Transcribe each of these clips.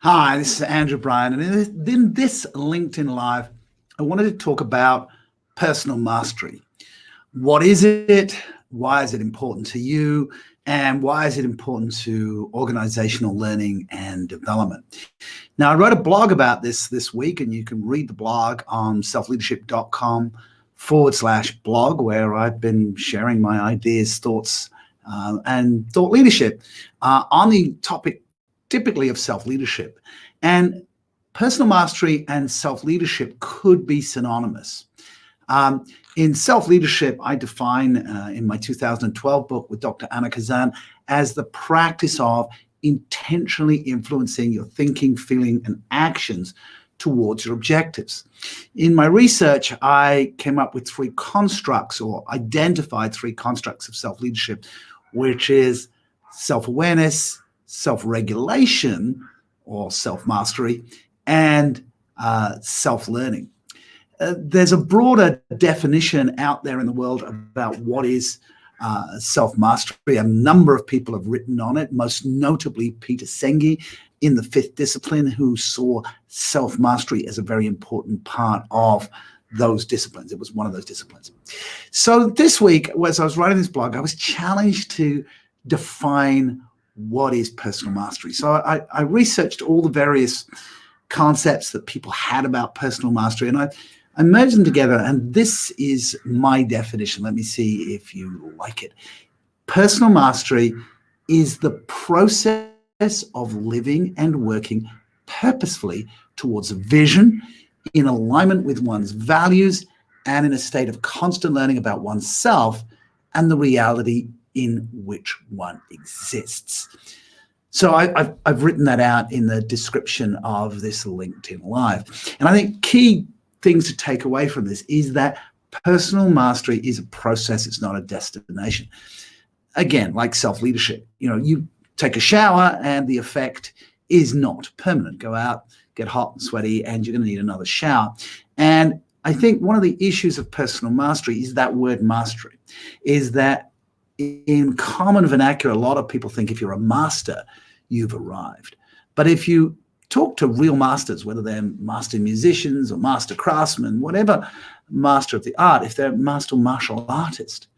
Hi, this is Andrew Bryant, and in this LinkedIn Live, I wanted to talk about personal mastery. What is it? Why is it important to you? And why is it important to organizational learning and development? Now, I wrote a blog about this week, and you can read the blog on selfleadership.com/blog, where I've been sharing my ideas, thoughts, and thought leadership on the topic typically of self-leadership. And personal mastery and self-leadership could be synonymous. In self-leadership, I define in my 2012 book with Dr. Anna Kazan as the practice of intentionally influencing your thinking, feeling, and actions towards your objectives. In my research, I came up with three constructs, or identified three constructs of self-leadership, which is self-awareness, self-regulation or self-mastery, and self-learning. There's a broader definition out there in the world about what is self-mastery. A number of people have written on it, most notably Peter Senge in The Fifth Discipline, who saw self-mastery as a very important part of those disciplines. It was one of those disciplines. So this week, as I was writing this blog, I was challenged to define what is personal mastery. So I researched all the various concepts that people had about personal mastery, and I merged them together, and this is my definition. Let me see if you like it. Personal mastery is the process of living and working purposefully towards a vision in alignment with one's values and in a state of constant learning about oneself and the reality in which one exists. So I've written that out in the description of this LinkedIn Live. And I think key things to take away from this is that personal mastery is a process. It's not a destination. Again, like self-leadership, you take a shower and the effect is not permanent. Go out, get hot and sweaty, and you're going to need another shower. And I think one of the issues of personal mastery is that word mastery, is that in common vernacular, a lot of people think if you're a master, you've arrived. But if you talk to real masters, whether they're master musicians or master craftsmen, whatever master of the art, if they're master martial artist,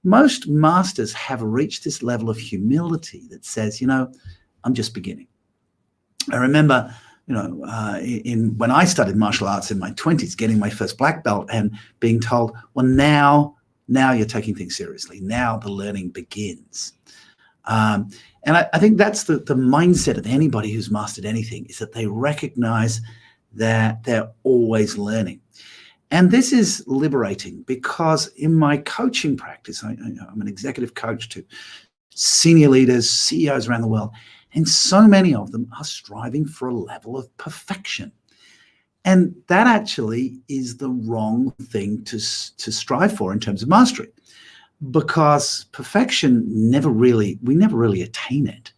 most masters have reached this level of humility that says, I'm just beginning. I remember, when I studied martial arts in my 20s, getting my first black belt and being told, well, now you're taking things seriously. Now the learning begins. And I think that's the mindset of anybody who's mastered anything, is that they recognize that they're always learning. And this is liberating, because in my coaching practice, I'm an executive coach to senior leaders, CEOs around the world, and so many of them are striving for a level of perfection. And that actually is the wrong thing to strive for in terms of mastery, because perfection we never really attain it.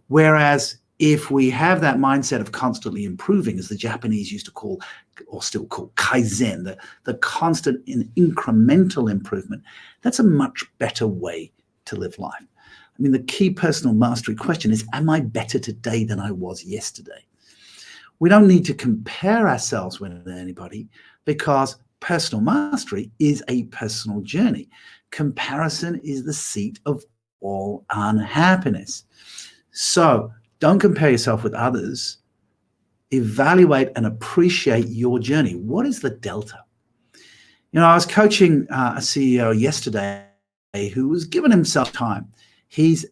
Whereas if we have that mindset of constantly improving, as the Japanese used to call, or still call, kaizen, the constant and incremental improvement, that's a much better way to live life. I mean, the key personal mastery question is, am I better today than I was yesterday? We don't need to compare ourselves with anybody, because personal mastery is a personal journey. Comparison is the seat of all unhappiness. So don't compare yourself with others. Evaluate and appreciate your journey. What is the delta? I was coaching a CEO yesterday who was giving himself time. He's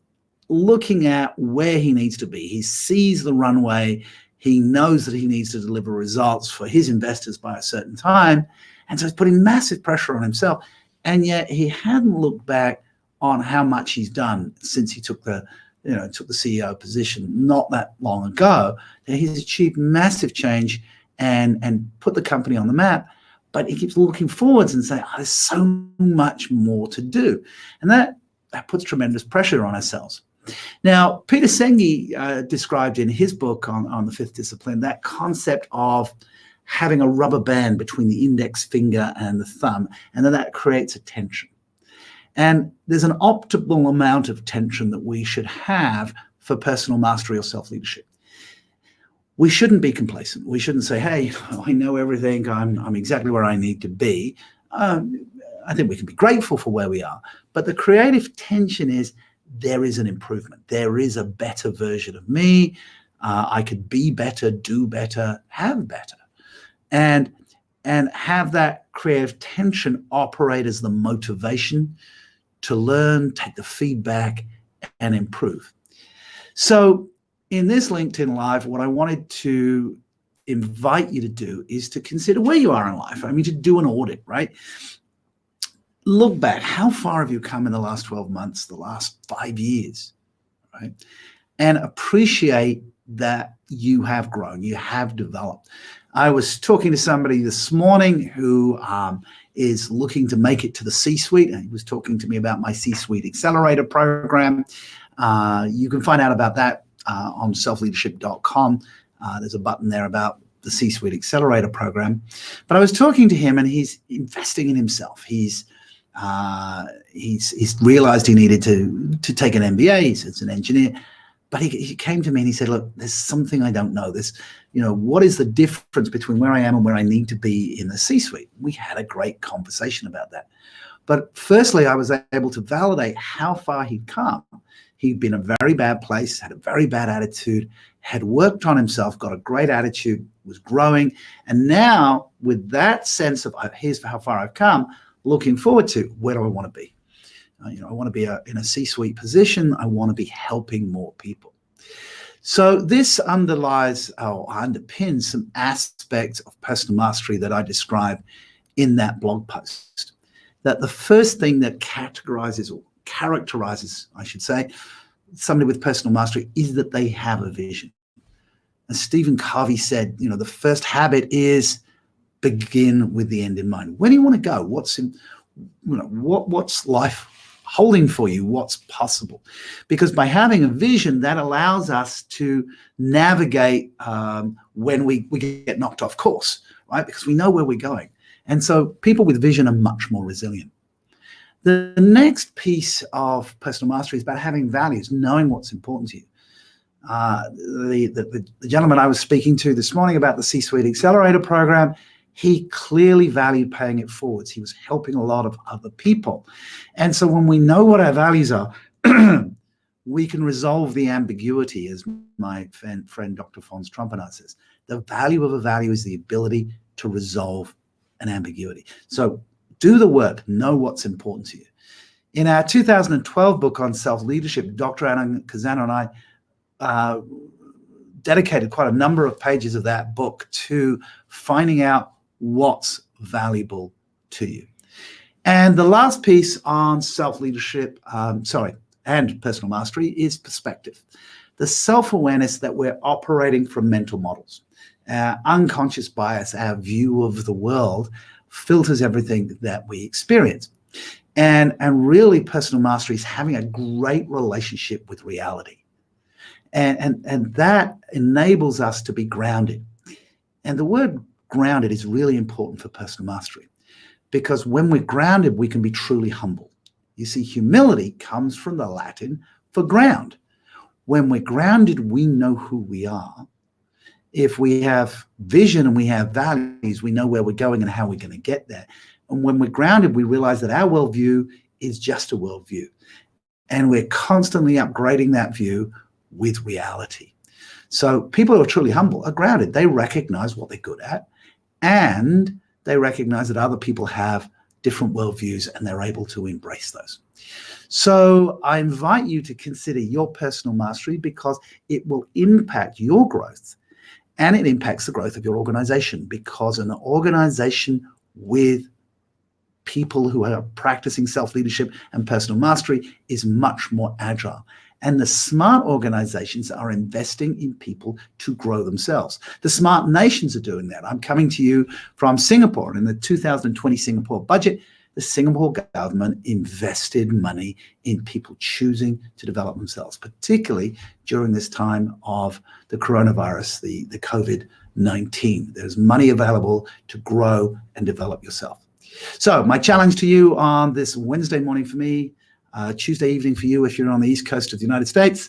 looking at where he needs to be. He sees the runway. He knows that he needs to deliver results for his investors by a certain time. And so he's putting massive pressure on himself. And yet he hadn't looked back on how much he's done since he took the CEO position not that long ago. He's achieved massive change and put the company on the map. But he keeps looking forwards and saying, there's so much more to do. And that puts tremendous pressure on ourselves. Now, Peter Senge described in his book on the Fifth Discipline that concept of having a rubber band between the index finger and the thumb, and then that creates a tension. And there's an optimal amount of tension that we should have for personal mastery or self-leadership. we shouldn't be complacent. We shouldn't say, hey, I know everything. I'm exactly where I need to be. I think we can be grateful for where we are. But the creative tension is there is an improvement. There is a better version of me. I could be better, do better, have better. And have that creative tension operate as the motivation to learn, take the feedback, and improve. So in this LinkedIn Live, what I wanted to invite you to do is to consider where you are in life. I mean, to do an audit, right? Look back. How far have you come in the last 12 months, the last 5 years, right? And appreciate that you have grown, you have developed. I was talking to somebody this morning who is looking to make it to the C-suite, and he was talking to me about my C-suite accelerator program. You can find out about that on selfleadership.com. There's a button there about the C-suite accelerator program. But I was talking to him, and he's investing in himself. He's realized he needed to take an MBA. He's an engineer. But he came to me and he said, look, there's something I don't know. What is the difference between where I am and where I need to be in the C-suite? We had a great conversation about that. But firstly, I was able to validate how far he'd come. He'd been in a very bad place, had a very bad attitude, had worked on himself, got a great attitude, was growing. And now with that sense of here's how far I've come, looking forward to where do I want to be? I want to be in a C-suite position. I want to be helping more people. So this underpins some aspects of personal mastery that I describe in that blog post. That the first thing that characterizes, I should say, somebody with personal mastery is that they have a vision. As Stephen Covey said, the first habit is begin with the end in mind. Where do you want to go? What's life holding for you? What's possible? Because by having a vision, that allows us to navigate when we get knocked off course, right? Because we know where we're going. And so people with vision are much more resilient. The next piece of personal mastery is about having values, knowing what's important to you. The gentleman I was speaking to this morning about the C-Suite Accelerator program, he clearly valued paying it forwards. He was helping a lot of other people. And so when we know what our values are, we can resolve the ambiguity, as my friend Dr. Fons Trompenaar says. The value of a value is the ability to resolve an ambiguity. So do the work, know what's important to you. In our 2012 book on self-leadership, Dr. Anna Kazana and I dedicated quite a number of pages of that book to finding out what's valuable to you. And the last piece on self-leadership, and personal mastery is perspective. The self-awareness that we're operating from mental models. Our unconscious bias, our view of the world, filters everything that we experience. And really personal mastery is having a great relationship with reality. And that enables us to be grounded. And the word grounded is really important for personal mastery, because when we're grounded, we can be truly humble. You see, humility comes from the Latin for ground. When we're grounded, we know who we are. If we have vision and we have values, we know where we're going and how we're going to get there. And when we're grounded, we realize that our worldview is just a worldview. And we're constantly upgrading that view with reality. So people who are truly humble are grounded. They recognize what they're good at, and they recognize that other people have different worldviews and they're able to embrace those. So I invite you to consider your personal mastery, because it will impact your growth, and it impacts the growth of your organization, because an organization with people who are practicing self-leadership and personal mastery is much more agile. And the smart organizations are investing in people to grow themselves. The smart nations are doing that. I'm coming to you from Singapore. And in the 2020 Singapore budget, the Singapore government invested money in people choosing to develop themselves, particularly during this time of the coronavirus, the COVID-19. There's money available to grow and develop yourself. So my challenge to you on this Wednesday morning for me, Tuesday evening for you if you're on the East Coast of the United States,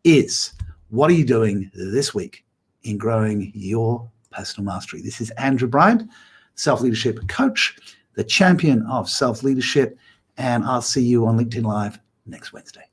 is what are you doing this week in growing your personal mastery. This is Andrew Bryant, self-leadership coach, the champion of self-leadership, and I'll see you on LinkedIn Live next Wednesday.